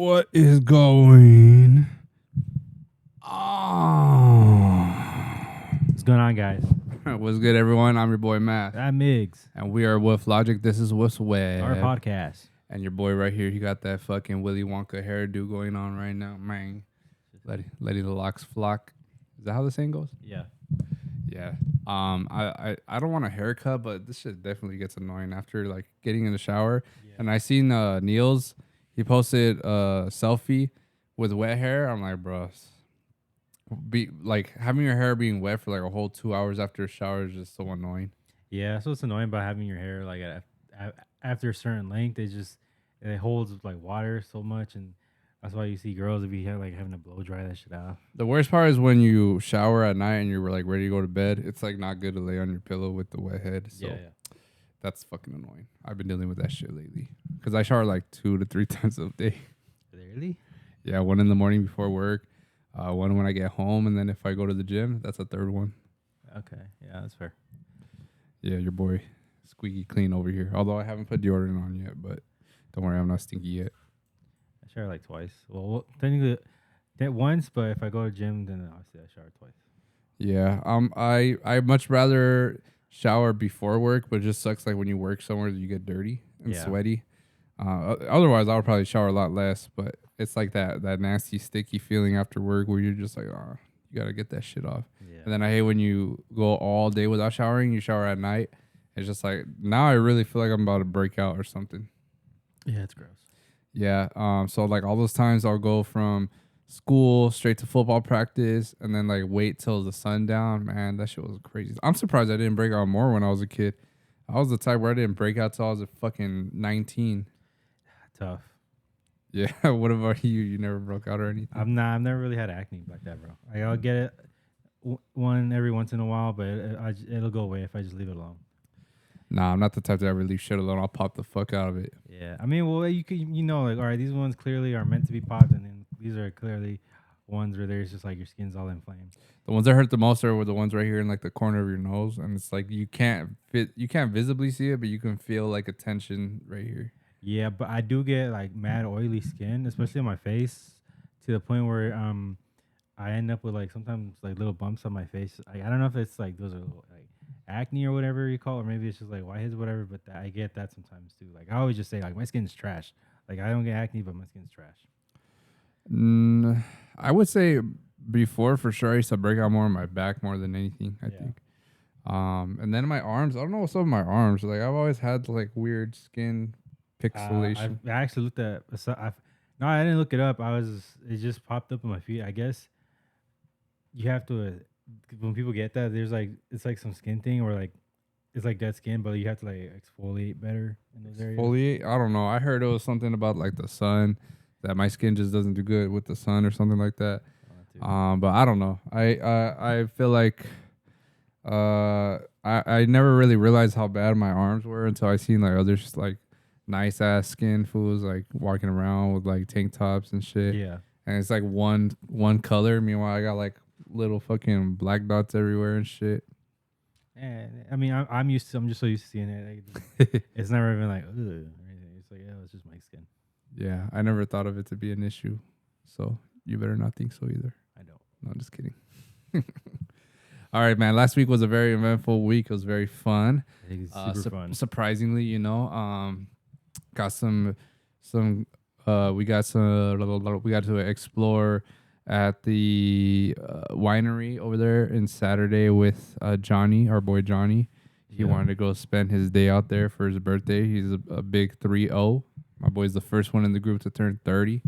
What is going on? What's going on, guys? What's good, everyone? I'm your boy Matt, I'm Migs. and we are Woof Logik. This is Woof's Web, Our podcast. and your boy right here, he got that fucking Willy Wonka hairdo going on right now, man. Letting the locks flock. Is that how the saying goes? Yeah. Yeah. I don't want a haircut, but this shit definitely gets annoying after like getting in the shower. Yeah. And I seen Neil's. He posted a selfie with wet hair. I'm like, bro, be like having your hair being wet for like a whole 2 hours after a shower is just so annoying. Yeah. So it's annoying about having your hair like after a certain length. It holds like water so much, and that's why you see girls if you have like having to blow dry that shit off. The worst part is when you shower at night and you're like ready to go to bed. It's like not good to lay on your pillow with the wet head. So Yeah. that's fucking annoying. I've been dealing with that shit lately because I shower like 2 to 3 times a day. Really? Yeah, one in the morning before work, one when I get home, and then if I go to the gym, that's a third one. Okay. Yeah, that's fair. Yeah, your boy squeaky clean over here. Although I haven't put deodorant on yet, but don't worry, I'm not stinky yet. I shower like twice. Well, technically that once, but if I go to the gym, then obviously I shower twice. Yeah, I much rather shower before work, but it just sucks like when you work somewhere that you get dirty and sweaty. Otherwise, I would probably shower a lot less, but it's like that nasty sticky feeling after work where you're just like, oh, you gotta get that shit off. Yeah. And then I hate when you go all day without showering. You shower at night. It's just like now I really feel like I'm about to break out or something. Yeah, it's gross. Yeah. So like all those times I'll go from school straight to football practice and then like wait till the sun down. Man, that shit was crazy. I'm surprised I didn't break out more when I was a kid. I was the type where I didn't break out till I was a fucking 19. Tough. Yeah. What about you? You never broke out or anything? I've never really had acne like that, bro. I'll get it one every once in a while, but it'll go away if I just leave it alone. Nah, I'm not the type to ever leave shit alone. I'll pop the fuck out of it. Yeah, I mean, well, like, all right, these ones clearly are meant to be popped, and then these are clearly ones where there's just like your skin's all inflamed. The ones that hurt the most are the ones right here in like the corner of your nose, and it's like you can't visibly see it, but you can feel like a tension right here. Yeah, but I do get like mad oily skin, especially on my face, to the point where I end up with like sometimes like little bumps on my face. I don't know if it's like those are like acne or whatever you call it, or maybe it's just like whiteheads or whatever, but I get that sometimes too. Like I always just say like my skin's trash. Like I don't get acne, but my skin's trash. I would say before for sure I used to break out more on my back more than anything, I think. And then my arms, I don't know what's up with my arms. Like I've always had like weird skin pixelation. I actually looked at no, I didn't look it up. It just popped up on my feed. I guess you have to when people get that, there's like it's like some skin thing where like it's like dead skin, but you have to like exfoliate better in those areas. Exfoliate? I don't know. I heard it was something about like the sun, that my skin just doesn't do good with the sun or something like that. But I don't know. I feel like I never really realized how bad my arms were until I seen like others like nice ass skin fools like walking around with like tank tops and shit. Yeah. And it's like one color. Meanwhile, I got like little fucking black dots everywhere and shit. And I mean, I'm just so used to seeing it. Like, it's never even like, ugh, or anything. It's like, yeah, it's just my skin. Yeah, I never thought of it to be an issue. So you better not think so either. I don't. No, I'm just kidding. All right, man. Last week was a very eventful week. It was very fun. I think it's super fun. Surprisingly, got some we got to explore at the winery over there in Saturday with Johnny, our boy Johnny. He wanted to go spend his day out there for his birthday. He's a big 3-0. My boy's the first one in the group to turn 30.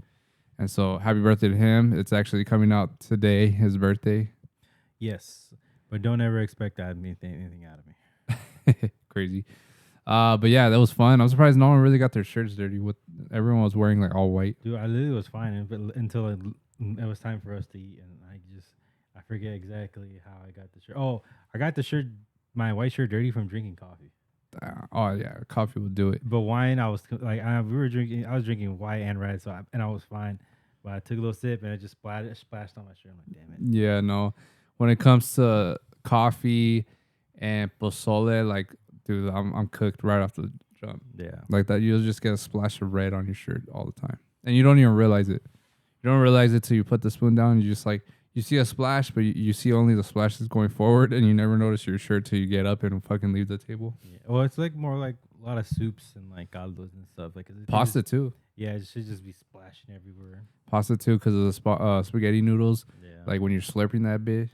And so happy birthday to him. It's actually coming out today, his birthday. Yes, but don't ever expect that anything out of me. Crazy. But yeah, that was fun. I'm surprised no one really got their shirts dirty. Everyone was wearing like all white. Dude, I literally was fine until it was time for us to eat, and I forget exactly how I got the shirt. Oh, I got the shirt, my white shirt, dirty from drinking coffee. Oh yeah, coffee will do it. But wine, I was like, I was drinking white and red, so I was fine. But I took a little sip and it just splashed on my shirt. I'm like, damn it. Yeah, no. When it comes to coffee and pozole, like, dude, I'm cooked right off the jump. Yeah, like that. You'll just get a splash of red on your shirt all the time. and you don't even realize it. You don't realize it till you put the spoon down. And you just like you see a splash, but you see only the splashes going forward, and you never notice your shirt till you get up and fucking leave the table. Yeah. Well, it's like more like a lot of soups and like caldos and stuff. Like Pasta too. Yeah, it should just be splashing everywhere. Pasta too, because of the spaghetti noodles. Yeah. Like when you're slurping that bitch,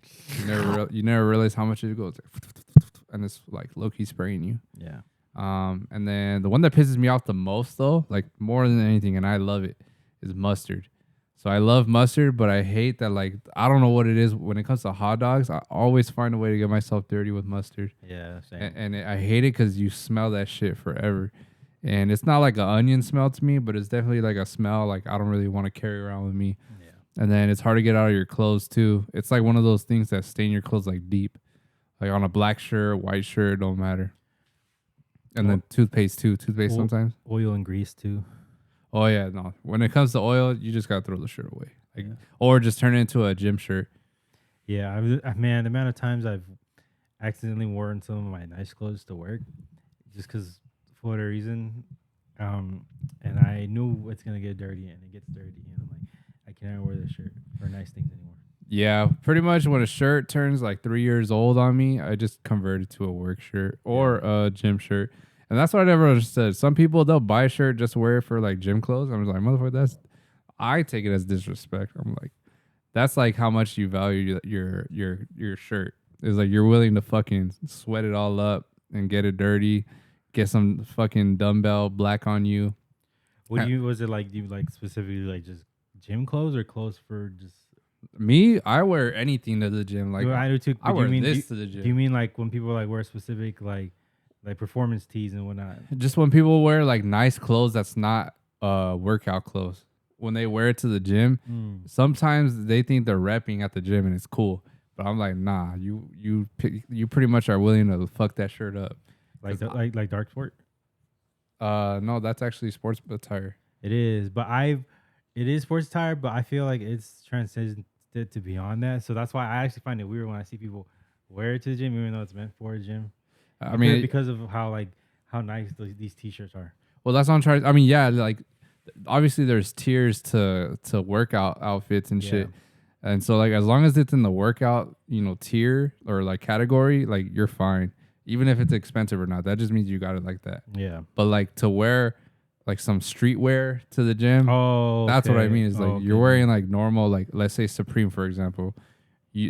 you never realize how much it goes, and it's like low key spraying you. Yeah. And then the one that pisses me off the most though, like more than anything, and I love it, is mustard. So I love mustard, but I hate that. Like I don't know what it is when it comes to hot dogs. I always find a way to get myself dirty with mustard. Yeah. Same. And I hate it because you smell that shit forever. And it's not like an onion smell to me, but it's definitely like a smell like I don't really want to carry around with me. Yeah. And then it's hard to get out of your clothes too. It's like one of those things that stain your clothes like deep. Like on a black shirt, white shirt, don't matter. And then toothpaste too. Toothpaste sometimes. Oil and grease too. Oh yeah, no. When it comes to oil, you just gotta throw the shirt away. Like, Yeah. Or just turn it into a gym shirt. Yeah, man, the amount of times I've accidentally worn some of my nice clothes to work, just because for whatever reason, and I knew it's gonna get dirty, and it gets dirty, and I'm like, I cannot wear this shirt for nice things anymore. Yeah, pretty much when a shirt turns like 3 years old on me, I just convert it to a work shirt or a gym shirt. And that's what I never understood. Some people, they'll buy a shirt just to wear it for like gym clothes. I'm just like, motherfucker, I take it as disrespect. I'm like, that's like how much you value your shirt. It's like you're willing to fucking sweat it all up and get it dirty, get some fucking dumbbell black on you. Was it like, do you like specifically like just gym clothes or clothes for just me? I wear anything to the gym. Like I do too. I wear this to the gym. Do you mean like when people like wear specific like performance tees and whatnot? Just when people wear like nice clothes that's not workout clothes. When they wear it to the gym, sometimes they think they're repping at the gym and it's cool. But I'm like, nah, you pretty much are willing to fuck that shirt up. Like dark sport? No, that's actually sports attire. It is, but it is sports attire, but I feel like it's transcended to beyond that. So that's why I actually find it weird when I see people wear it to the gym, even though it's meant for a gym. I mean, because of how nice these t-shirts are. Well, that's what I'm trying. I mean, yeah, like obviously there's tiers to workout outfits and shit, and so like as long as it's in the workout, tier or like category, like you're fine, even if it's expensive or not. That just means you got it like that. Yeah. But like to wear like some streetwear to the gym, that's what I mean. Is like you're wearing like normal, like let's say Supreme for example.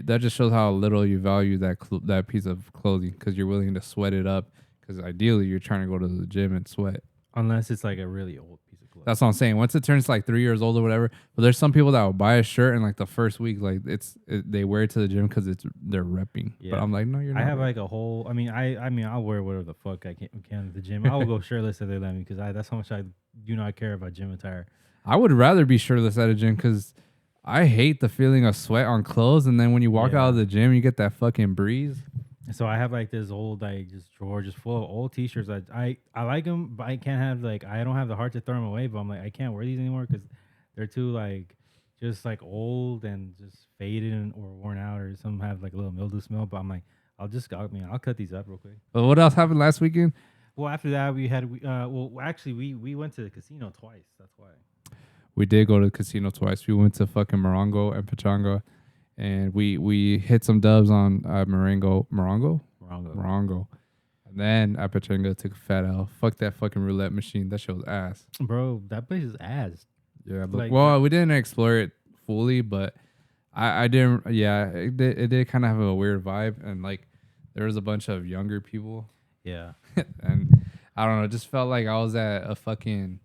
That just shows how little you value that piece of clothing because you're willing to sweat it up because ideally you're trying to go to the gym and sweat. Unless it's like a really old piece of clothing. That's what I'm saying. Once it turns like 3 years old or whatever, but there's some people that will buy a shirt and like the first week, like they wear it to the gym because they're repping. Yeah. But I'm like, no, you're not. I have like a whole. I mean, I'll wear whatever the fuck I can at the gym. I will go shirtless if they let me because that's how much I do not care about gym attire. I would rather be shirtless at a gym because I hate the feeling of sweat on clothes, and then when you walk out of the gym, you get that fucking breeze. So I have like this old just drawer just full of old t-shirts. I like them, but I can't have I don't have the heart to throw them away. But I'm like, I can't wear these anymore because they're too like just like old and just faded or worn out, or some have like a little mildew smell. But I'm like, I'll cut these up real quick. But what else happened last weekend? Well, after that we went to the casino twice. That's why. We did go to the casino twice. We went to fucking Morongo and Pachanga, and we hit some dubs on Morongo. And then at Pachanga took a fat L. Fuck that fucking roulette machine. That shit was ass. Bro, that place is ass. Yeah. We didn't explore it fully, but I didn't. Yeah, it did kind of have a weird vibe, and like there was a bunch of younger people. Yeah. And I don't know. It just felt like I was at a fucking.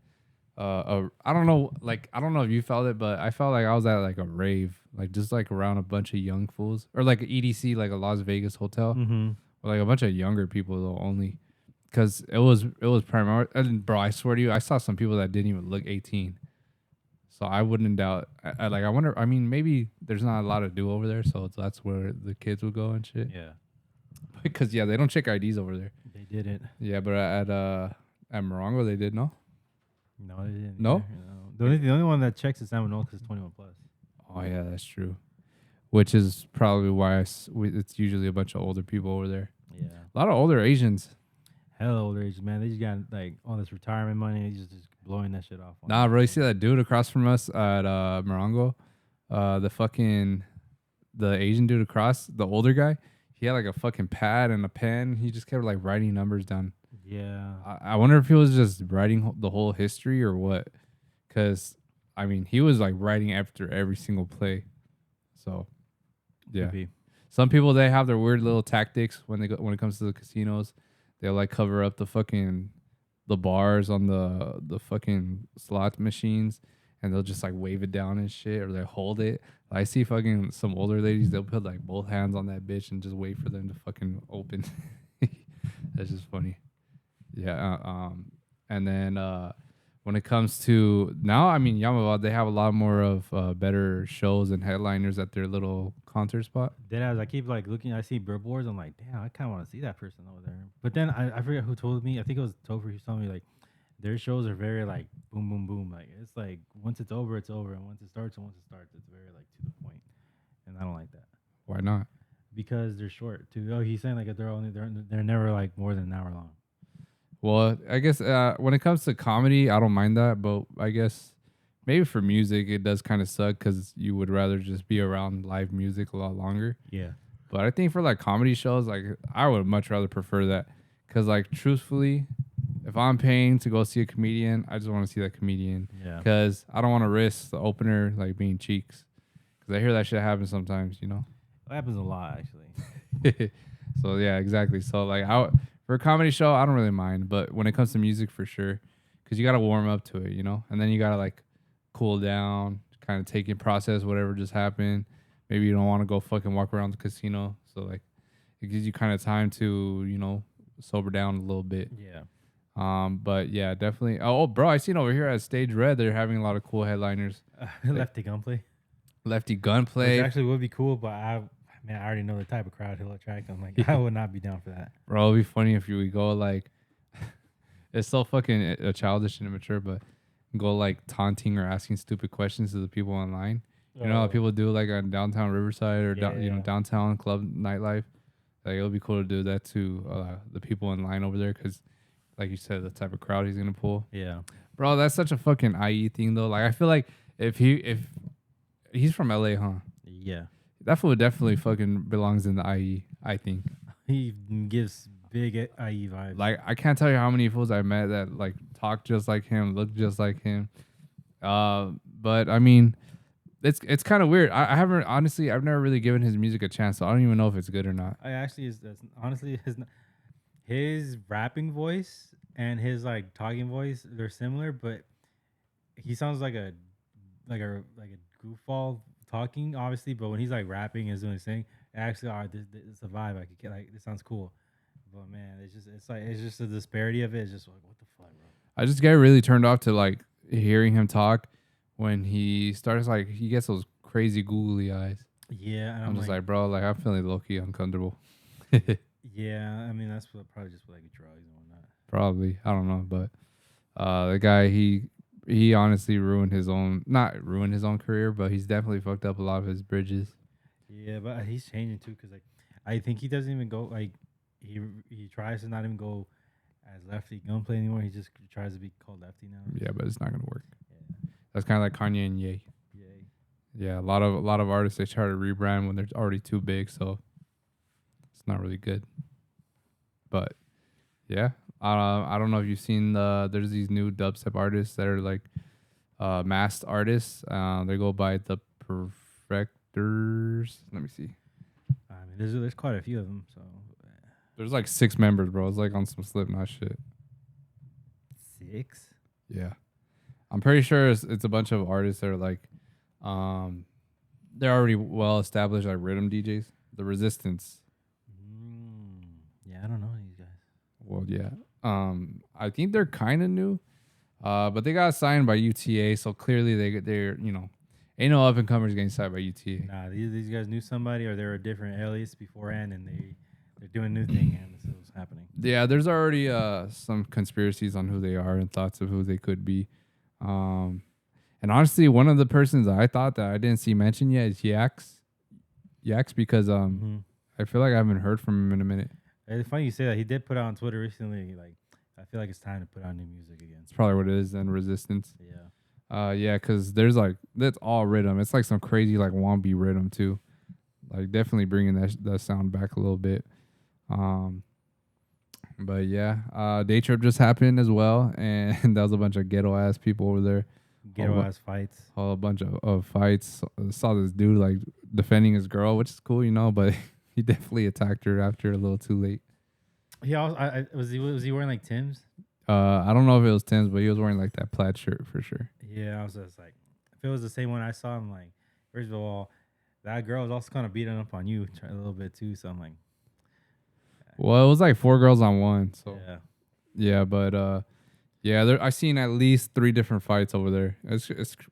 I don't know if you felt it, but I felt like I was at like a rave, like just like around a bunch of young fools, or like an EDC, like a Las Vegas hotel, or like a bunch of younger people though only, because it was primarily. And bro, I swear to you, I saw some people that didn't even look 18, so I wouldn't doubt. I wonder. I mean, maybe there's not a lot to do over there, so that's where the kids would go and shit. Yeah, because they don't check IDs over there. They didn't. Yeah, but at Morongo they did. No. No, they didn't. No? The only one that checks is Salmon because it's 21 plus. Oh yeah, that's true. Which is probably why it's usually a bunch of older people over there. Yeah, a lot of older Asians. Hella older Asians, man. They just got like all this retirement money. They just blowing that shit off. Nah, bro, you see that dude across from us at Morongo? The Asian dude across, the older guy, he had like a fucking pad and a pen. He just kept like writing numbers down. Yeah. I wonder if he was just writing the whole history or what. Because, I mean, he was like writing after every single play. So, yeah. Could be. Some people, they have their weird little tactics when it comes to the casinos. They'll like cover up the bars on the fucking slot machines, and they'll just like wave it down and shit, or they hold it. I see fucking some older ladies, they'll put like both hands on that bitch and just wait for them to fucking open. That's just funny. Yeah. And then when it comes to now, I mean, Yamava, they have a lot more of better shows and headliners at their little concert spot. Then I keep like looking, I see billboards. I'm like, damn, I kind of want to see that person over there. But then I forget who told me. I think it was Topher who told me like their shows are very like boom, boom, boom. Like it's like once it's over, it's over, and once it starts, it's very like to the point. And I don't like that Why not? because they're short too. Oh, he's saying like they're never like more than an hour long. Well, I guess when it comes to comedy, I don't mind that, but I guess maybe for music, it does kind of suck because you would rather just be around live music a lot longer. Yeah. But I think for like comedy shows, like I would much rather prefer that because, like, truthfully, if I'm paying to go see a comedian, I just want to see that comedian. Yeah. Because I don't want to risk the opener like being cheeks. Because I hear that shit happen sometimes, you know. That happens a lot actually. So yeah, exactly. So like for a comedy show, I don't really mind, but when it comes to music, for sure, because you gotta warm up to it, you know, and then you gotta like cool down, kind of take in process whatever just happened. Maybe you don't want to go fucking walk around the casino, so like it gives you kind of time to, you know, sober down a little bit. Yeah. But yeah, definitely. Oh, bro, I seen over here at Stage Red, they're having a lot of cool headliners. Lefty Gunplay. Lefty Gunplay. Which actually would be cool, but I already know the type of crowd he'll attract. I'm like, I would not be down for that. Bro, it'd be funny if you would go like, it's so fucking childish and immature, but go like taunting or asking stupid questions to the people online. You know how people do like on downtown Riverside or downtown club nightlife. Like it would be cool to do that to the people in line over there because, like you said, the type of crowd he's gonna pull. Yeah, bro, that's such a fucking IE thing though. Like I feel like if he's from LA, huh? Yeah. That fool definitely fucking belongs in the IE, I think. He gives big IE vibes. Like, I can't tell you how many fools I met that, like, talk just like him, look just like him. But, I mean, it's kind of weird. I haven't, honestly, I've never really given his music a chance, so I don't even know if it's good or not. I actually, honestly, his rapping voice and his, like, talking voice, they're similar, but he sounds like a goofball talking, obviously, but when he's like rapping and doing his thing, actually, it's a vibe. I could get like, this sounds cool, but man, it's just the disparity of it. It's just like, what the fuck, bro? I just get really turned off to like hearing him talk when he starts like he gets those crazy googly eyes. Yeah, and I'm just like, bro, like I'm feeling low key uncomfortable. Yeah, I mean that's probably just like drugs and whatnot. Probably, I don't know, but the guy he honestly not ruined his own career, but he's definitely fucked up a lot of his bridges. Yeah, but he's changing too, cause like I think he doesn't even go like he tries to not even go as Lefty Gunplay anymore. He just tries to be called Lefty now. Yeah, but it's not gonna work. Yeah. That's kind of like Kanye and Ye. Yeah, a lot of artists, they try to rebrand when they're already too big, so it's not really good. But yeah, I don't know if you've seen there's these new dubstep artists that are like masked artists. They go by the Perfectors. Let me see. I mean, there's quite a few of them. So there's like 6 members, bro. It's like on some Slipknot shit. 6? Yeah, I'm pretty sure it's a bunch of artists that are like, they're already well established, like rhythm DJs. The Resistance. Yeah, I don't know these guys. Well, yeah. I think they're kind of new, but they got signed by UTA, so clearly they're you know, ain't no up and comers getting signed by UTA. Nah, these guys knew somebody, or they were a different alias beforehand, and they're doing a new thing, and this is what's happening. Yeah, there's already some conspiracies on who they are and thoughts of who they could be. And honestly, one of the persons I thought that I didn't see mentioned yet is Yax, because I feel like I haven't heard from him in a minute. It's funny you say that. He did put out on Twitter recently, like, I feel like it's time to put out new music again. It's probably what it is then. Resistance. Yeah. Yeah, because there's like that's all rhythm. It's like some crazy like wombi rhythm too. Like definitely bringing that sound back a little bit. Um, but yeah, day trip just happened as well, and that was a bunch of ghetto ass people over there. Ghetto ass fights. A whole bunch of fights. Saw this dude like defending his girl, which is cool, you know, but he definitely attacked her after a little too late. Yeah, was he wearing like Tim's? I don't know if it was Tim's, but he was wearing like that plaid shirt for sure. Yeah, I was just like, if it was the same one I saw, I'm like, first of all, that girl was also kind of beating up on you a little bit too. So I'm like, Well, it was like 4 girls on one, so yeah. yeah, but yeah, I seen at least 3 different fights over there.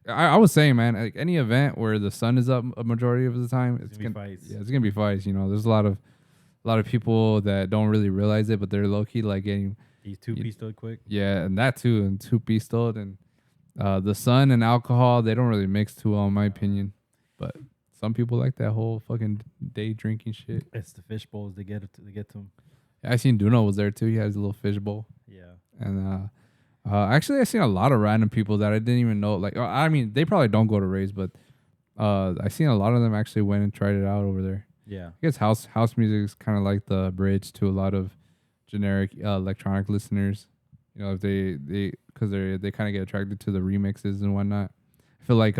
I was saying, man, like any event where the sun is up a majority of the time, It's gonna be fights. Yeah, it's gonna be fights. You know, there's a lot of people that don't really realize it, but they're low key like getting He's two-piece quick. Yeah, and that too, and 2-piece and the sun and alcohol, they don't really mix too well, in my opinion. But some people like that whole fucking day drinking shit. It's the fish bowls they get to him. Yeah, I seen Duno was there too. He has a little fish bowl. Yeah. And actually, I seen a lot of random people that I didn't even know. Like, I mean, they probably don't go to raves, but I seen a lot of them actually went and tried it out over there. Yeah. I guess house music is kind of like the bridge to a lot of generic electronic listeners. You know, if they because they kind of get attracted to the remixes and whatnot. I feel like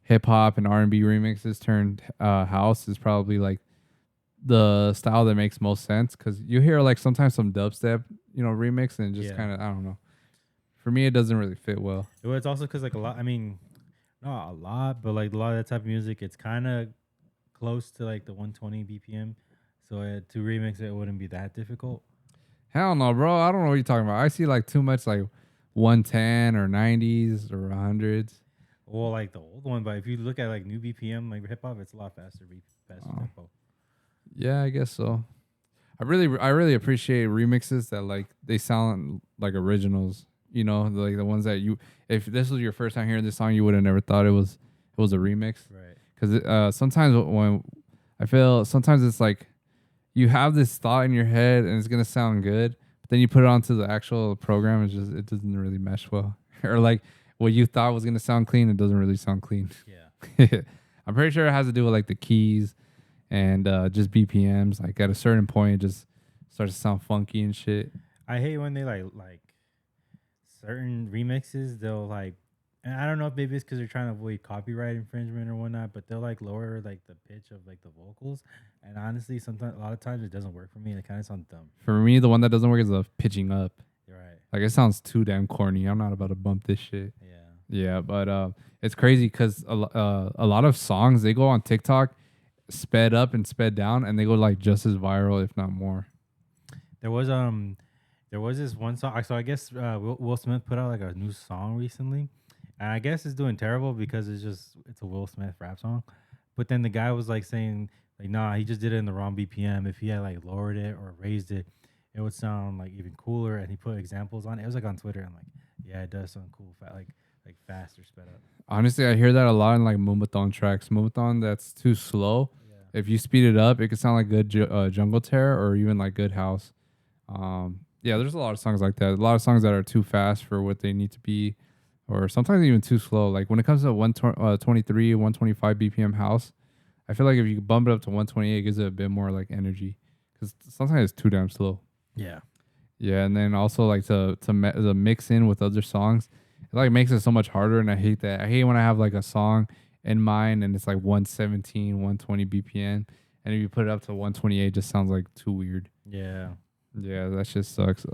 hip hop and R&B remixes turned house is probably like the style that makes most sense, because you hear like sometimes some dubstep, you know, remix, and just kind of, I don't know. For me, it doesn't really fit well. Well, it's also because like a lot. I mean, not a lot, but like a lot of that type of music, it's kind of close to like the 120 BPM. So to remix it wouldn't be that difficult. Hell no, bro. I don't know what you're talking about. I see like too much like 110 or 90s or 100s. Well, like the old one, but if you look at like new BPM, like hip hop, it's a lot faster tempo. Yeah, I guess so. I really appreciate remixes that like they sound like originals. You know, like the ones that if this was your first time hearing this song, you would have never thought it was a remix. Right. Because sometimes when I feel sometimes it's like you have this thought in your head and it's gonna sound good, but then you put it onto the actual program, it doesn't really mesh well. Or like what you thought was gonna sound clean, it doesn't really sound clean. Yeah. I'm pretty sure it has to do with like the keys and just BPMs. Like at a certain point, it just starts to sound funky and shit. I hate when they like certain remixes. They'll like, and I don't know if maybe it's because they're trying to avoid copyright infringement or whatnot, but they'll like lower like the pitch of like the vocals. And honestly, sometimes a lot of times it doesn't work for me, and it kind of sounds dumb. For me, the one that doesn't work is the pitching up. You're right. Like it sounds too damn corny. I'm not about to bump this shit. Yeah. Yeah, but it's crazy because a lot of songs, they go on TikTok sped up and sped down, and they go like just as viral, if not more. There was this one song. So I guess Will Smith put out like a new song recently, and I guess it's doing terrible because it's a Will Smith rap song. But then the guy was like saying like, nah, he just did it in the wrong BPM. If he had like lowered it or raised it, it would sound like even cooler. And he put examples on it. It was like on Twitter. I'm like, yeah, it does sound cool, like faster, sped up. Honestly, I hear that a lot in like Moombahton tracks. Moombahton that's too slow. Yeah. If you speed it up, it could sound like good jungle terror or even like good house. Yeah, there's a lot of songs like that. A lot of songs that are too fast for what they need to be, or sometimes even too slow. Like when it comes to 123, 125 BPM house, I feel like if you bump it up to 128, it gives it a bit more like energy, because sometimes it's too damn slow. Yeah. Yeah, and then also like to mix in with other songs, it like makes it so much harder, and I hate that. I hate when I have like a song in mind and it's like 117, 120 BPM, and if you put it up to 128, it just sounds like too weird. Yeah. Yeah, that just sucks.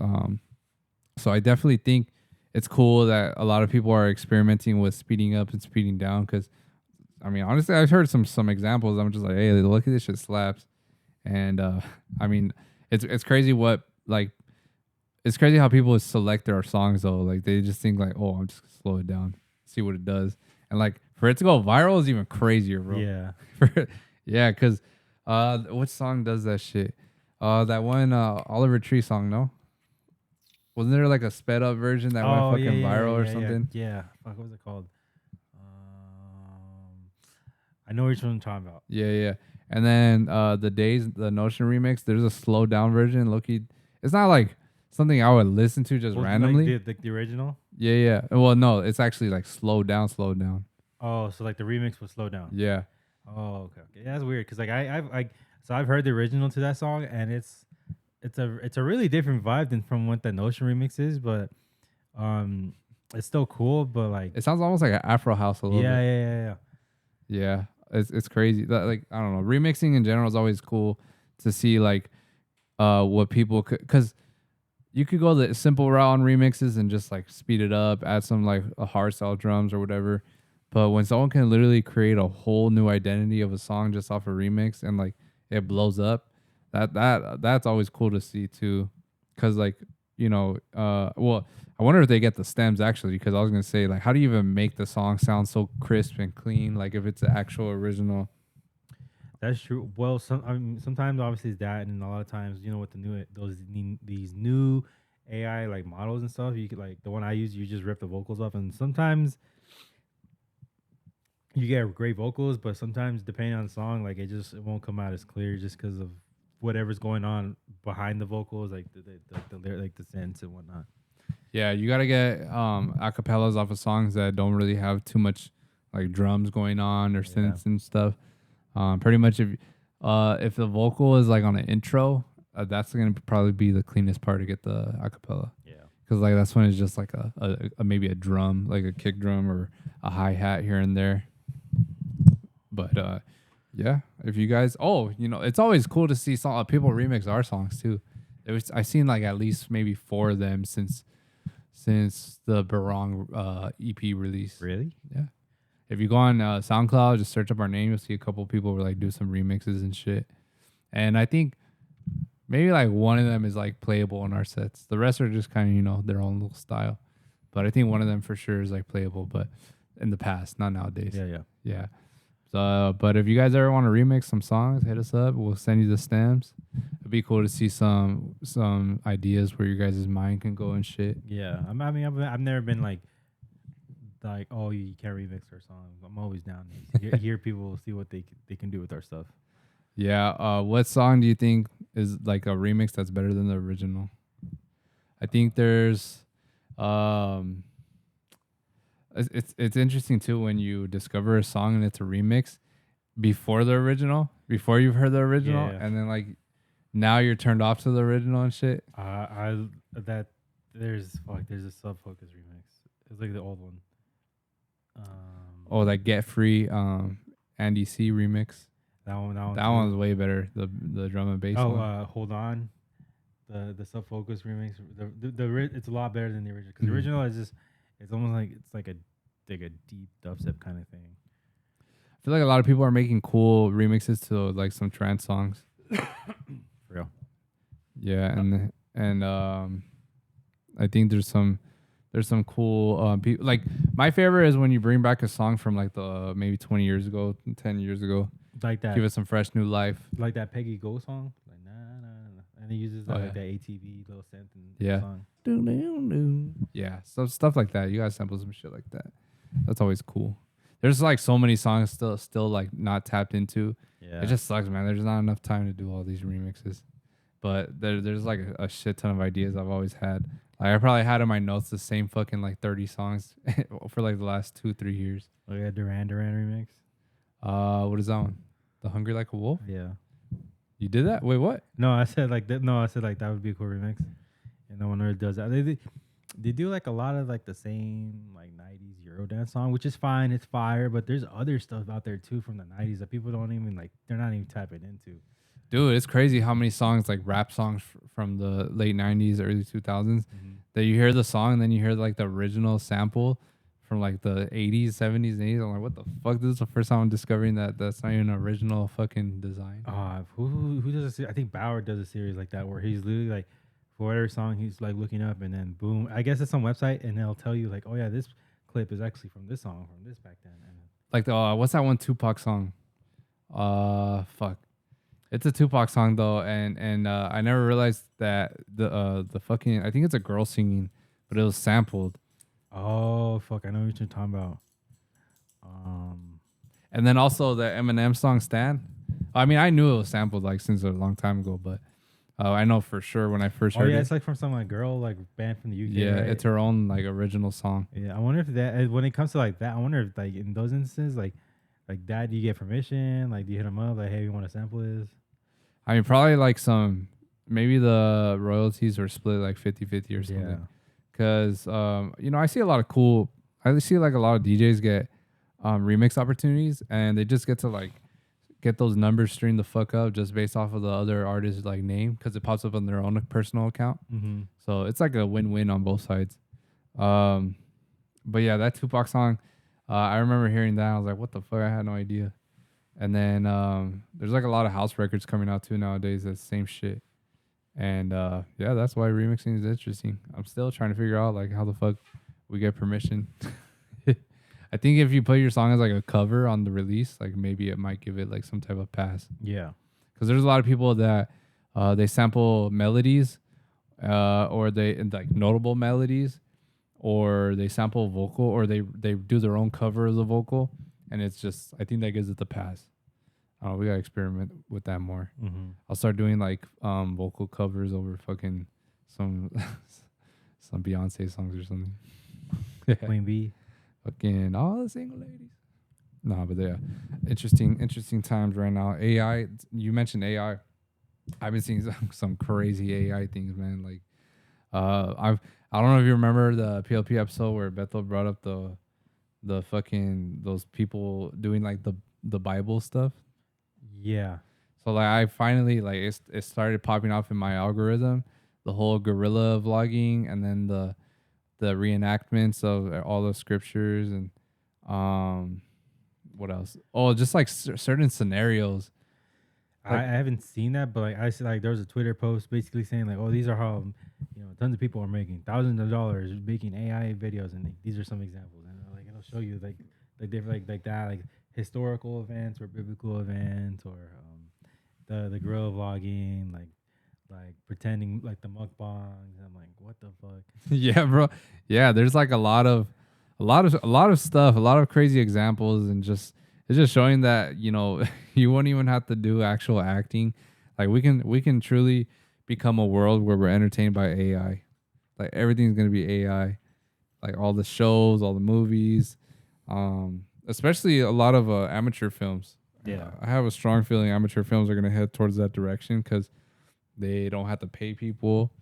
So I definitely think it's cool that a lot of people are experimenting with speeding up and speeding down, because I mean, honestly, I've heard some examples. I'm just like, hey, look at this shit slaps. And I mean, it's crazy it's crazy how people select their songs though. Like they just think like, oh, I'm just gonna slow it down, see what it does. And like for it to go viral is even crazier, bro. Yeah. Yeah, because what song does that shit? That one Oliver Tree song, no? Wasn't there like a sped up version that went fucking viral or something? Yeah. Fuck, what was it called? I know which one I'm talking about. Yeah. And then the Notion remix, there's a slowed down version. Loki, it's not like something I would listen to just Well, randomly. like the original. Yeah, yeah. Well, no, it's actually like slowed down, slowed down. Oh, so like the remix was slowed down. Yeah. Oh, okay, okay. Yeah, that's weird because like I've heard the original to that song and it's a really different vibe than from what the Notion remix is, but um, it's still cool. But like, It sounds almost like an Afro house a little yeah, bit. yeah, yeah, yeah. Yeah. It's crazy. Like I don't know. Remixing in general is always cool to see like what people could, cuz you could go the simple route on remixes and just like speed it up, add some like a hard style drums or whatever. But when someone can literally create a whole new identity of a song just off a remix and like it blows up, that's always cool to see too. Cause like, well, I wonder if they get the stems actually, because I was gonna say like how do you even make the song sound so crisp and clean? Like if it's the actual original. That's true. Well, sometimes obviously it's that, and a lot of times, with the new these new AI like models and stuff, you could like the one I use, you just rip the vocals up, and sometimes you get great vocals, but sometimes depending on the song, like it won't come out as clear just because of whatever's going on behind the vocals, like like the synths and whatnot. Yeah, you gotta get acapellas off of songs that don't really have too much like drums going on or Yeah. synths and stuff. Pretty much if the vocal is like on an intro, that's gonna probably be the cleanest part to get the acapella. Yeah. Because like that's when it's just like a maybe a drum, like a kick drum or a hi hat here and there. But yeah, if you guys, it's always cool to see people remix our songs too. I've seen like at least maybe 4 of them since the Barong EP release. Really? Yeah. If you go on SoundCloud, just search up our name, you'll see a couple people like do some remixes and shit. And I think maybe like one of them is like playable in our sets. The rest are just kind of their own little style. But I think one of them for sure is like playable, but in the past, not nowadays. Yeah. Yeah. So, but if you guys ever want to remix some songs, hit us up. We'll send you the stems. It'd be cool to see some ideas where your guys' mind can go and shit. Yeah. I mean, I've never been like oh, you can't remix our songs. I'm always down to hear people see what they can do with our stuff. Yeah. What song do you think is like a remix that's better than the original? I think there's it's interesting too when you discover a song and it's a remix before before you've heard the original, Yeah. and then like now you're turned off to the original and shit. There's a Sub Focus remix. It's like the old one. That Get Free Andy C remix. That one. That one's way better. The drum and bass. Hold on. The Sub Focus remix. It's a lot better than the original because the original is just it's almost like a deep dubstep kind of thing. I feel like a lot of people are making cool remixes to like some trance songs. For real. Yeah, and I think there's some cool people. Like my favorite is when you bring back a song from like the maybe 20 years ago, 10 years ago. Like that. Give it some fresh new life. Like that Peggy Go song. Like nah. And he uses that ATV little synth in the song. Yeah, so stuff like that. You guys sample some shit like that. That's always cool. There's like so many songs still like not tapped into. Yeah. It just sucks, man. There's not enough time to do all these remixes. But there's like a shit ton of ideas I've always had. Like I probably had in my notes the same fucking like 30 songs for like the last 2-3 years. Oh yeah, Duran remix. What is that one? The Hungry Like a Wolf? Yeah. You did that? Wait, what? No, I said like that. No, I said like that would be a cool remix. And no one really does that. They do like a lot of like the same like 90s Eurodance song, which is fine. It's fire, but there's other stuff out there too from the 90s that people don't even like. They're not even tapping into. Dude, it's crazy how many songs like rap songs from the late 90s, early 2000s that you hear the song and then you hear like the original sample from like the 80s, 70s, and 80s. I'm like, what the fuck? This is the first time I'm discovering that's not even an original fucking design. Who does I think Bauer does a series like that where he's literally like for whatever song he's like looking up and then boom. I guess it's some website and they'll tell you like, oh yeah, this clip is actually from this song from this back then. And like what's that one Tupac song? Fuck. It's a Tupac song though, and I never realized that the fucking I think it's a girl singing, but it was sampled. Oh fuck, I know what you're talking about. And then also the Eminem song "Stan." I mean, I knew it was sampled like since a long time ago, but I know for sure when I first Oh heard yeah, it. it's like from some like girl like band from the UK, Yeah, right? it's her own like original song. Yeah, I wonder if that when it comes to like that, I wonder if like in those instances, like that, do you get permission? Like, do you hit them up like, hey, we want to sample this? I mean, probably like some, maybe the royalties are split like 50-50 or Yeah. something. Cause, I see a lot of I see like a lot of DJs get remix opportunities and they just get to like get those numbers streamed the fuck up just based off of the other artist's like name because it pops up on their own personal account. Mm-hmm. So it's like a win-win on both sides. Um, but yeah, that Tupac song, I remember hearing that. I was like, what the fuck? I had no idea. And then there's like a lot of house records coming out too nowadays. That's the same shit. And yeah, that's why remixing is interesting. I'm still trying to figure out like how the fuck we get permission. I think if you put your song as like a cover on the release, like maybe it might give it like some type of pass. Yeah. Because there's a lot of people that they sample melodies or they like notable melodies or they sample vocal or they do their own cover of the vocal and it's just I think that gives it the pass. We gotta experiment with that more. Mm-hmm. I'll start doing like vocal covers over fucking some some Beyonce songs or something. Queen B. Fucking all the single ladies. No, but yeah, interesting times right now. AI. You mentioned AI. I've been seeing some crazy AI things, man. Like, I don't know if you remember the PLP episode where Bethel brought up the fucking those people doing like the Bible stuff. Yeah. So like I finally like it started popping off in my algorithm, the whole gorilla vlogging, and then the reenactments of all the scriptures and um what else? Oh, just like certain scenarios. I Like haven't seen that, but like I see like there was a Twitter post basically saying like, oh, these are how tons of people are making thousands of dollars making AI videos, and like, these are some examples, and like it'll show you like different like that like historical events or biblical events or the gorilla vlogging like pretending like the mukbangs. I'm like, what the fuck? yeah, bro. Yeah, there's like a lot of stuff, a lot of crazy examples, and just it's just showing that you won't even have to do actual acting. Like we can truly become a world where we're entertained by AI. Like everything's gonna be AI. Like all the shows, all the movies, especially a lot of amateur films. Yeah. I have a strong feeling amateur films are gonna head towards that direction because they don't have to pay people.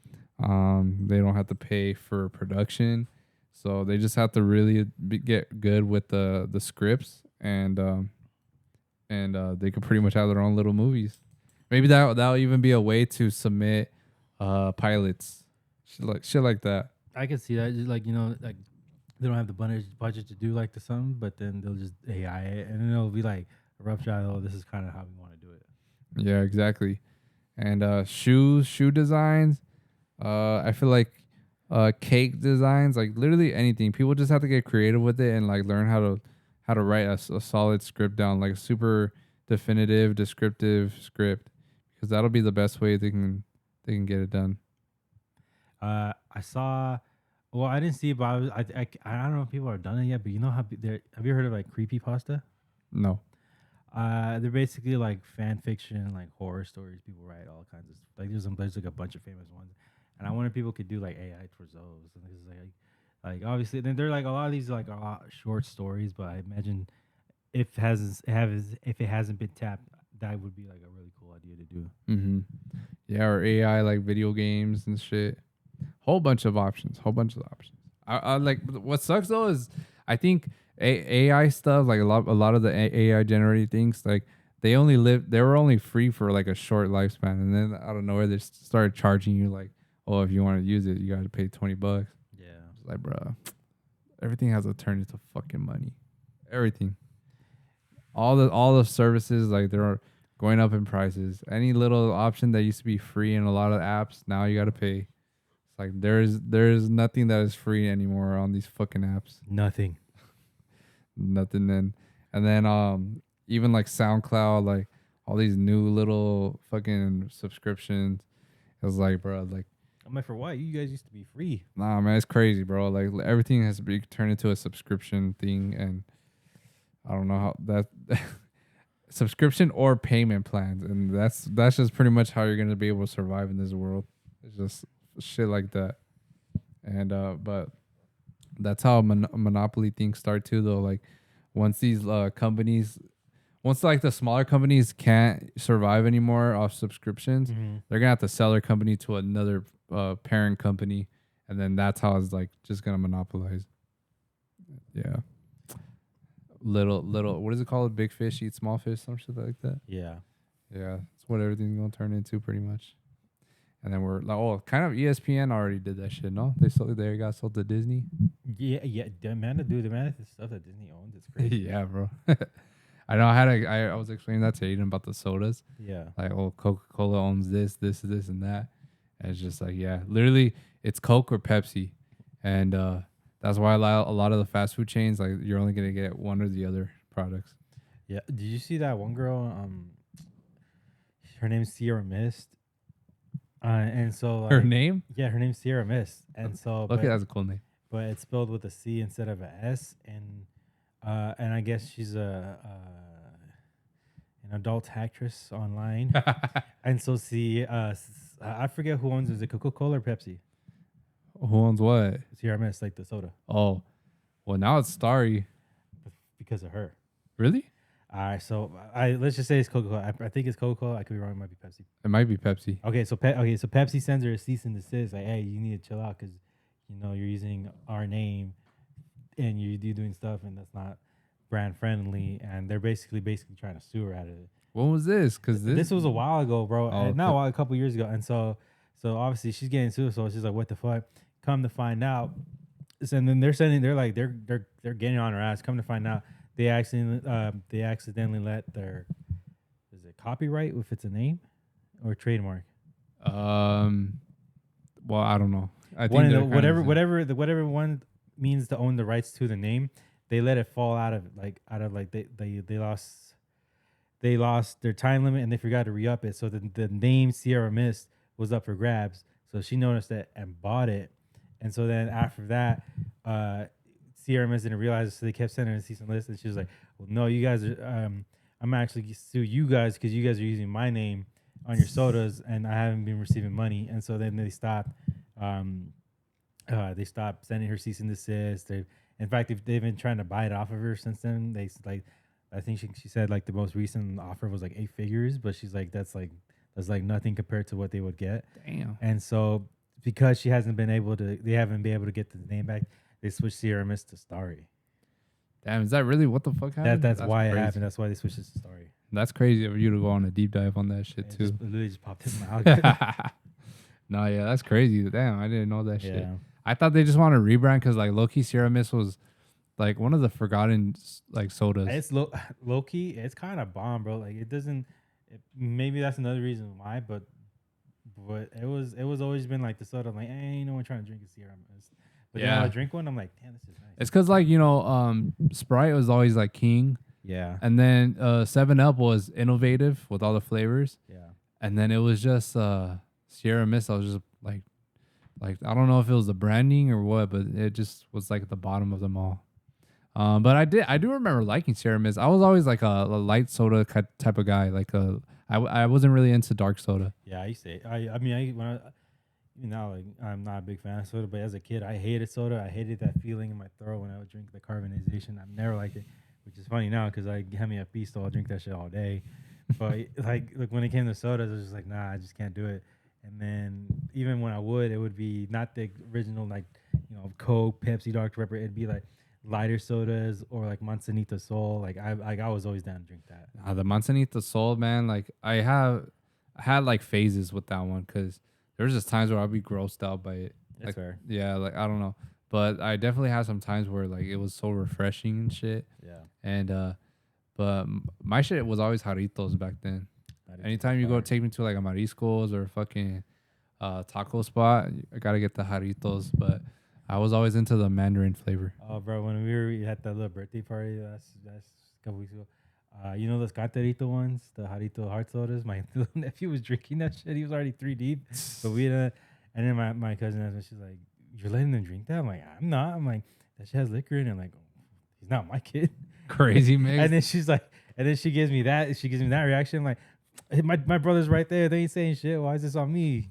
They don't have to pay for production, so they just have to really get good with the scripts and they could pretty much have their own little movies. Maybe that'll even be a way to submit pilots, shit like that. I can see that. Just like like they don't have the budget to do like the something, but then they'll just AI it, and then it'll be like a rough shot. Oh, this is kind of how we want to do it. Yeah, exactly. And shoe designs. I feel like cake designs, like literally anything. People just have to get creative with it and like learn how to write a solid script down, like a super definitive, descriptive script, because that'll be the best way they can get it done. I saw. Well, I didn't see it, but I don't know if people have done it yet. But you know how have you heard of like creepy pasta? No. They're basically like fan fiction, like horror stories. People write all kinds of like there's like a bunch of famous ones, and I wonder if people could do like AI towards those. And this is like obviously then there are like a lot of these like a lot short stories, but I imagine if it hasn't been tapped, that would be like a really cool idea to do. Mm-hmm. Yeah, or AI like video games and shit. Whole bunch of options. Whole bunch of options. I like what sucks though is I think AI stuff like a lot of the AI generated things like they were only free for like a short lifespan and then out of nowhere they started charging you like, oh, if you want to use it you got to pay $20. Yeah. It's like, bro, everything has to turn into fucking money. Everything. All the services like they're going up in prices. Any little option that used to be free in a lot of apps now you got to pay. It's like there's nothing that is free anymore on these fucking apps. Nothing. Nothing. And then even like SoundCloud, like all these new little fucking subscriptions. It was like, bro, like I'm like, for what? You guys used to be free. nah, man, it's crazy, bro. Like everything has to be turned into a subscription thing, and I don't know how that. subscription or payment plans, and that's just pretty much how you're gonna be able to survive in this world. It's just shit like that, and but that's how monopoly things start too, though. Like once these companies, once like the smaller companies can't survive anymore off subscriptions, they're gonna have to sell their company to another parent company, and then that's how it's like just gonna monopolize. Yeah. Little what is it called? Big fish eat small fish, some shit like that. Yeah. Yeah, that's what everything's gonna turn into pretty much. And then we're like, oh, kind of ESPN already did that shit. No, they got sold to Disney. Yeah. The amount of the stuff that Disney owns, it's crazy. Yeah, bro. I know. I was explaining that to Aiden about the sodas. Yeah. Like, oh, Coca-Cola owns this, and that. And it's just like, yeah, literally, it's Coke or Pepsi, and that's why a lot of the fast food chains, like, you're only gonna get one or the other products. Yeah. Did you see that one girl? Her name's Sierra Mist. And so like, Her name? yeah, her name's Sierra Mist, and so Okay, that's a cool name. but it's spelled with a C instead of a S, and I guess she's an adult actress online, and so see, I forget who owns it. Is it Coca-Cola or Pepsi? Who owns what? Sierra Mist, like the soda, Oh, well, now it's Starry. because of her. Really? All right, so let's just say it's Coca-Cola. I think it's Coca-Cola. I could be wrong. It might be Pepsi. It might be Pepsi. Okay, so Pepsi sends her a cease and desist, like, hey, you need to chill out because you're using our name and you're doing stuff and that's not brand friendly, and they're basically trying to sue her out of it. When was this? Because This was a while ago, bro. Oh, Not a while, a couple years ago, and so obviously she's getting sued. So she's like, what the fuck? Come to find out, and then they're getting on her ass. Come to find out, they accidentally let their, is it copyright if it's a name or trademark? Well, I don't know. I One think of the, whatever one means to own the rights to the name, they let it fall out of they lost their time limit and they forgot to re-up it. So the name Sierra Mist was up for grabs. So she noticed it and bought it. And so then after that, Sierra Mist didn't realize it, so they kept sending her a cease and desist. And she was like, well, no, you guys are, I'm actually gonna sue you guys because you guys are using my name on your sodas and I haven't been receiving money. And so then they stopped sending her cease and desist. In fact, they've been trying to buy it off of her since then. I think she said like the most recent offer was like 8 figures, but she's like that's like nothing compared to what they would get. Damn. And so because they haven't been able to get the name back, they switched Sierra Mist to Starry. Damn, is that really what the fuck happened? That's why crazy. it happened. That's why they switched it to Starry. That's crazy of you to go on a deep dive on that shit too. It literally just popped in my mouth. No, yeah, that's crazy. Damn, I didn't know that shit. Yeah. I thought they just want to rebrand because like low-key Sierra Mist was like one of the forgotten like sodas. It's low key. It's kind of bomb, bro. Like it doesn't. Maybe that's another reason why, but it was always been like the soda. I'm like, ain't no one trying to drink a Sierra Mist. But then when I drink one, I'm like, damn, this is nice. It's because like Sprite was always like king. Yeah. And then 7-Up was innovative with all the flavors. Yeah. And then it was just Sierra Mist. I was just like I don't know if it was the branding or what, but it just was like at the bottom of them all. But I do remember liking Sierra Mist. I was always like a light soda type of guy. Like I wasn't really into dark soda. Yeah, I used to. Like I'm not a big fan of soda, but as a kid, I hated soda. I hated that feeling in my throat when I would drink the carbonization. I've never liked it, which is funny now because I have me a feast, so I'll drink that shit all day. But like when it came to sodas, I was just like, nah, I just can't do it. And then even when I would, it would be not the original like Coke, Pepsi, Dr Pepper. It'd be like lighter sodas or like Manzanita Sol. Like I was always down to drink that. The Manzanita Sol, man. Like I had like phases with that one because there was just times where I'd be grossed out by it. That's like, fair. Yeah, like I don't know, but I definitely had some times where like it was so refreshing and shit. Yeah. And but my shit was always Jarritos back then. Anytime you go take me to like a Mariscos or a fucking taco spot, I gotta get the Jarritos. But I was always into the mandarin flavor. Oh, bro, when we had that little birthday party that's a couple weeks ago, those Caterito ones, the Jarrito hard sodas. My little nephew was drinking that shit. He was already 3 deep. But and then my cousin asked me, she's like, "You're letting them drink that?" I'm like, "I'm not." I'm like, "That shit has liquor in it." I'm like, he's not my kid. Crazy mix. And then she's like, and then she gives me that reaction. I'm like, hey, my brother's right there. They ain't saying shit. Why is this on me?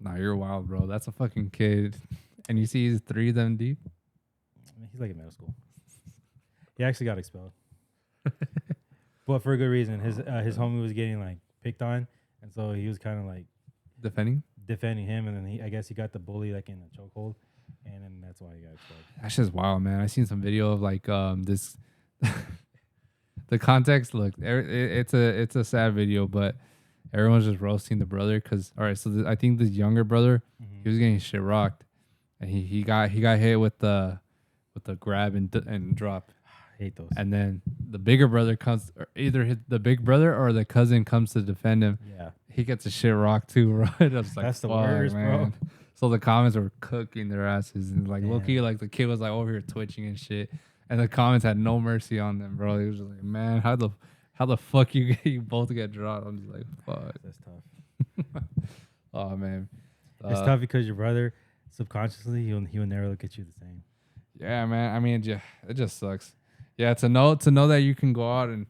Nah, you're wild, bro. That's a fucking kid. And you see he's 3 of them deep? I mean, he's like in middle school. He actually got expelled. But for a good reason. His homie was getting like picked on. And so he was kind of like defending him. And then I guess he got the bully like in a chokehold. And then that's why he got expelled. That's just wild, man. I seen some video of like this. The context, look, it's a sad video, but everyone's just roasting the brother because all right, so I think this younger brother, he was getting shit rocked, and he got hit with the grab and drop. I hate those. And then the bigger brother comes, or either the big brother or the cousin comes to defend him. Yeah, he gets a shit rocked too, bro. I was like, that's the worst, man. Bro. So the comments were cooking their asses, and like low-key, like the kid was like over here twitching and shit. And the comments had no mercy on them, bro. He was just like, man, how the fuck you both get dropped? I'm just like, fuck. That's tough. Oh man, it's tough because your brother subconsciously he will never look at you the same. Yeah, man. I mean, it just sucks. Yeah, to know that you can go out and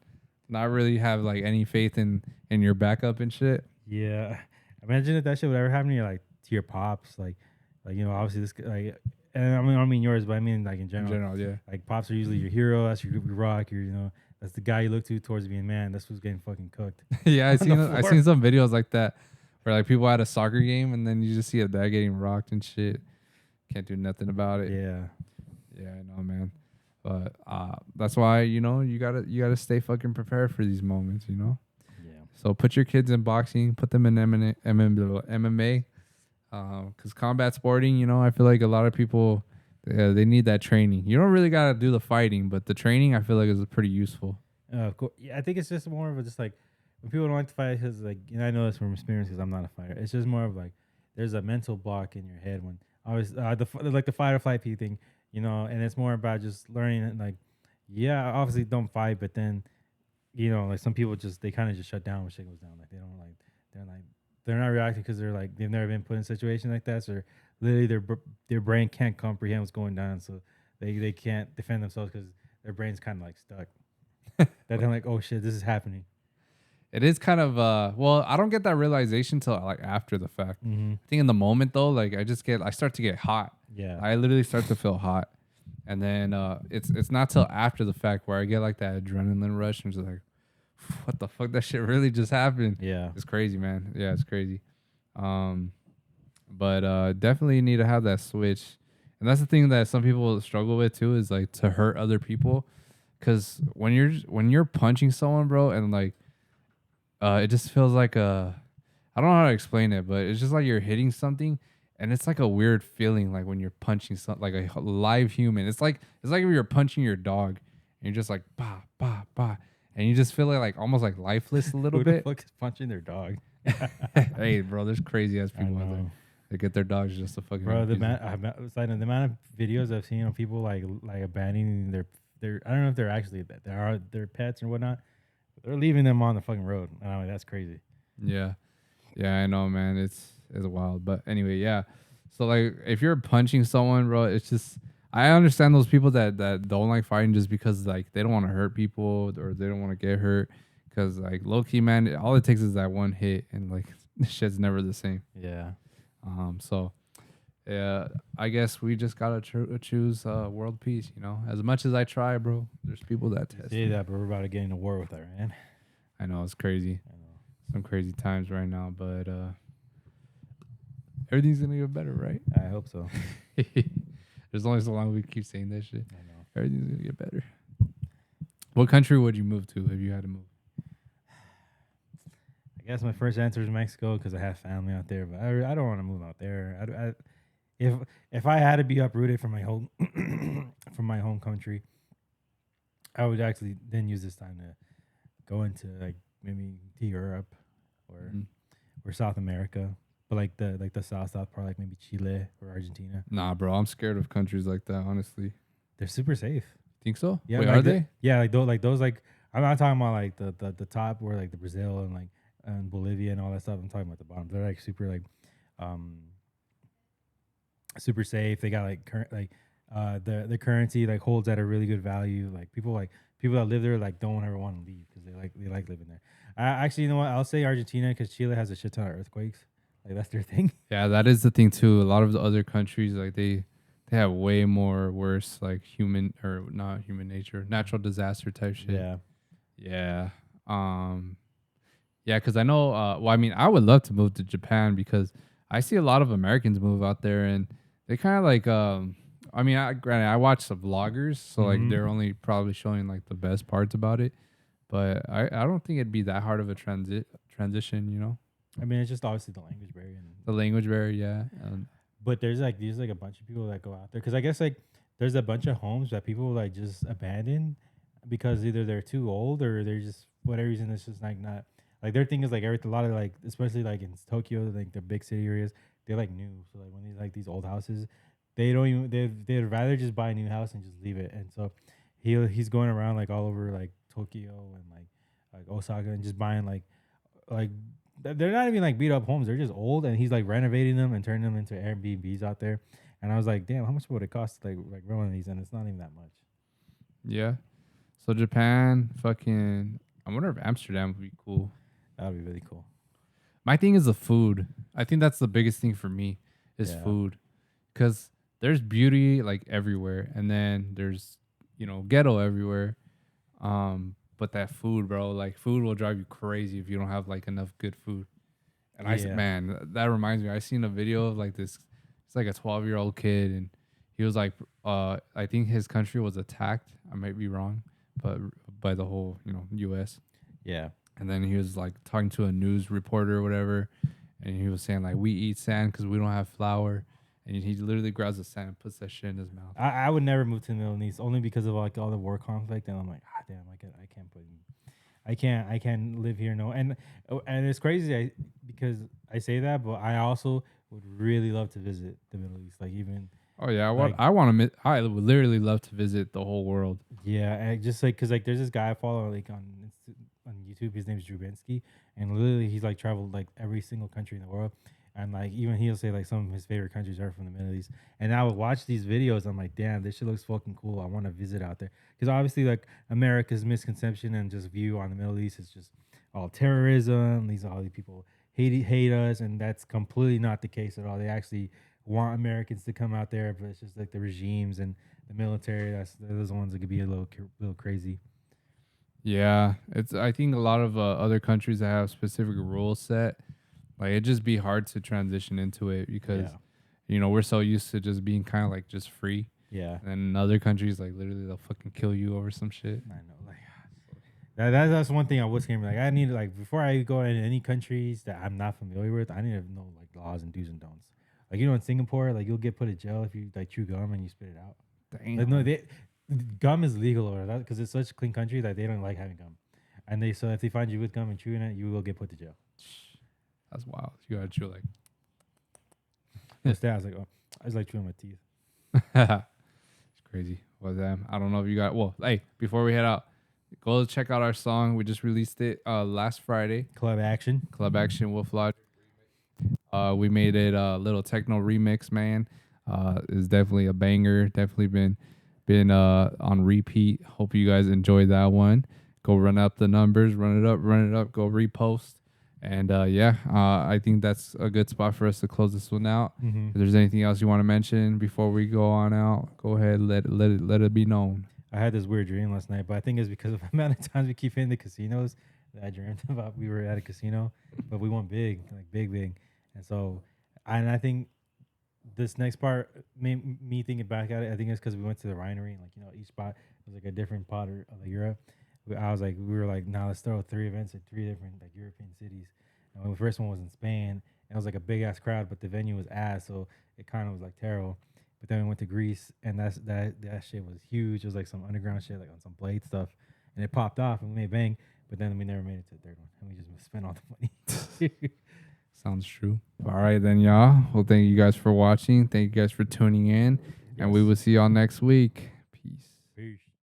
not really have like any faith in your backup and shit. Yeah, imagine if that shit would ever happen to you, like to your pops, like you know, obviously this like. And I don't mean yours, but I mean like in general. In general, yeah. Like pops are usually your hero. That's your rock. You know, that's the guy you look to towards being man. That's who's getting fucking cooked. Yeah, I seen some videos like that where like people had a soccer game and then you just see a dad getting rocked and shit. Can't do nothing about it. Yeah. Yeah, I know, man. But that's why you gotta stay fucking prepared for these moments. You know. Yeah. So put your kids in boxing. Put them in MMA. Because combat sporting, you know, I feel like a lot of people, they need that training. You don't really got to do the fighting, but the training I feel like is pretty useful. Of course. Yeah, I think it's just more of a just like when people don't like to fight, because like, you know, I know this from experience because I'm not a fighter. It's just more of like there's a mental block in your head when always the fight or flight thing, you know, and it's more about just learning like, yeah, obviously don't fight, but then, you know, like some people just they kind of just shut down when shit goes down. Like they're not reacting because they're like they've never been put in a situation like that, so literally their brain can't comprehend what's going down, so they can't defend themselves because their brain's kind of like stuck. That they're like, oh shit, this is happening. It is kind of well, I don't get that realization till like after the fact. Mm-hmm. I think in the moment though, like I start to get hot. Yeah, I literally start to feel hot, and then it's not till after the fact where I get like that adrenaline rush and just like, what the fuck? That shit really just happened. Yeah, it's crazy, man. Yeah, it's crazy. But definitely need to have that switch, and that's the thing that some people struggle with too, is like to hurt other people, because when you're punching someone, bro, and like, it just feels like I don't know how to explain it, but it's just like you're hitting something, and it's like a weird feeling, like when you're punching something like a live human. It's like if you're punching your dog, and you're just like bah bah bah. And you just feel like almost like lifeless a little bit. Who the fuck is punching their dog? Hey, bro, there's crazy ass people out there. They get their dogs just to fucking. Bro, the amount of videos I've seen of people like abandoning their I don't know if they're actually their pets or whatnot, but they're leaving them on the fucking road. And I'm like, that's crazy. Yeah, I know, man. It's wild, but anyway, yeah. So like, if you're punching someone, bro, it's just. I understand those people that don't like fighting just because like they don't want to hurt people or they don't want to get hurt, because like low key, man, all it takes is that one hit and like the shit's never the same. Yeah. So yeah, I guess we just gotta choose world peace. You know, as much as I try, bro, there's people that test. Say that, but we're about to get into war with Iran. I know it's crazy. I know some crazy times right now, but everything's gonna get better, right? I hope so. There's only so long we keep saying that shit. I know. Everything's gonna get better. What country would you move to if you had to move? I guess my first answer is Mexico because I have family out there, but I don't want to move out there. If I had to be uprooted from my home from my home country, I would actually then use this time to go into like maybe to Europe or South America. But like the south part, like maybe Chile or Argentina. Nah, bro, I'm scared of countries like that. Honestly, they're super safe. Think so? Yeah, wait, like are they? Yeah, like those like I'm not talking about like the top where like the Brazil and like and Bolivia and all that stuff. I'm talking about the bottom. They're like super like super safe. They got like current like the currency like holds at a really good value. Like people that live there like don't ever want to leave because they like living there. Actually, you know what? I'll say Argentina because Chile has a shit ton of earthquakes. Like that's their thing. Yeah, that is the thing too. A lot of the other countries, like they have way more worse, like human or not human nature, natural disaster type shit. Yeah. Yeah. Um. Yeah, because I know. Well, I mean, I would love to move to Japan because I see a lot of Americans move out there, and they kind of like. I mean, granted, I watch some vloggers, so like Mm-hmm. they're only probably showing like the best parts about it. But I don't think it'd be that hard of a transition. You know, I mean, it's just obviously the language barrier, the language barrier. Yeah. but there's like a bunch of people that go out there because I guess like there's a bunch of homes that people like just abandon because either they're too old or they're just whatever reason it's just like not like their thing is like everything a lot of like especially like in Tokyo like the big city areas they're like new so like when these like these old houses they don't even they'd rather just buy a new house and just leave it and so he's going around like all over like Tokyo and like Osaka and just buying like they're not even like beat up homes. They're just old, and he's like renovating them and turning them into Airbnbs out there. And I was like, damn, how much would it cost to like run these? And it's not even that much. Yeah. So Japan, fucking. I wonder if Amsterdam would be cool. That would be really cool. My thing is the food. I think that's the biggest thing for me is Yeah. food, because there's beauty like everywhere, and then there's ghetto everywhere. But that food, bro, like food will drive you crazy if you don't have like enough good food. And Yeah. man, that reminds me. I seen a video of like this. It's like a 12-year-old kid, and he was like, I think his country was attacked. I might be wrong, but by the whole U.S. Yeah. And then he was like talking to a news reporter or whatever, and he was saying like we eat sand because we don't have flour, and he literally grabs the sand and puts that shit in his mouth. I would never move to the Middle East only because of like all the war conflict, and I'm like, damn, I can't live here. No, and it's crazy because I say that, but I also would really love to visit the Middle East. Like even Oh yeah, like I want to. I would literally love to visit the whole world. yeah, and just like because like there's this guy I follow like on YouTube. His name's Drubensky, and literally he's like traveled like every single country in the world, and like even he'll say like some of his favorite countries are from the Middle East. And I would watch these videos. I'm like, damn, this shit looks fucking cool. I want to visit out there because obviously like America's misconception and just view on the Middle East is just all terrorism. All these people hate us, and that's completely not the case at all. They actually want Americans to come out there, but it's just like the regimes and the military. Those ones that could be a little crazy. Yeah, it's. I think a lot of other countries that have specific rules set, like it'd just be hard to transition into it because Yeah, we're so used to just being kind of like just free. yeah. And in other countries, like literally they'll fucking kill you over some shit. I know, like that's one thing I was scared. Like I need like before I go into any countries that I'm not familiar with, I need to know like laws and do's and don'ts. Like in Singapore, like you'll get put in jail if you like chew gum and you spit it out. Damn. Like, no, gum is legal over that because it's such a clean country that they don't like having gum, and so if they find you with gum and chewing it, you will get put to jail. That's wild. You gotta chew like. Instead, I was like, oh, I just like chewing my teeth. It's crazy. Well, damn. I don't know if you got. Well, hey, before we head out, go check out our song. We just released it last Friday. Club action. Club Action Woof Logik. We made it a little techno remix, man. It's definitely a banger. Definitely been on repeat. Hope you guys enjoyed that one. Go run up the numbers, run it up. Go repost, and I think that's a good spot for us to close this one out. Mm-hmm. If there's anything else you want to mention before we go on out, go ahead. Let it be known. I had this weird dream last night, but I think it's because of the amount of times we keep hitting the casinos that I dreamt about. We were at a casino, but we won big, like big. And so, and I think this next part made me thinking back at it. I think it's because we went to the winery and like each spot was like a different part of Europe. I was like, we were like, now let's throw 3 events at 3 different like European cities. And the first one was in Spain, and it was like a big ass crowd, but the venue was ass, so it kind of was like terrible. But then we went to Greece, and that shit was huge. It was like some underground shit, like on some blade stuff, and it popped off, and we made bang. But then we never made it to the third one, and we just spent all the money. Sounds true. All right, then, y'all. Well, thank you guys for watching. Thank you guys for tuning in, and we will see y'all next week. Peace. Peace.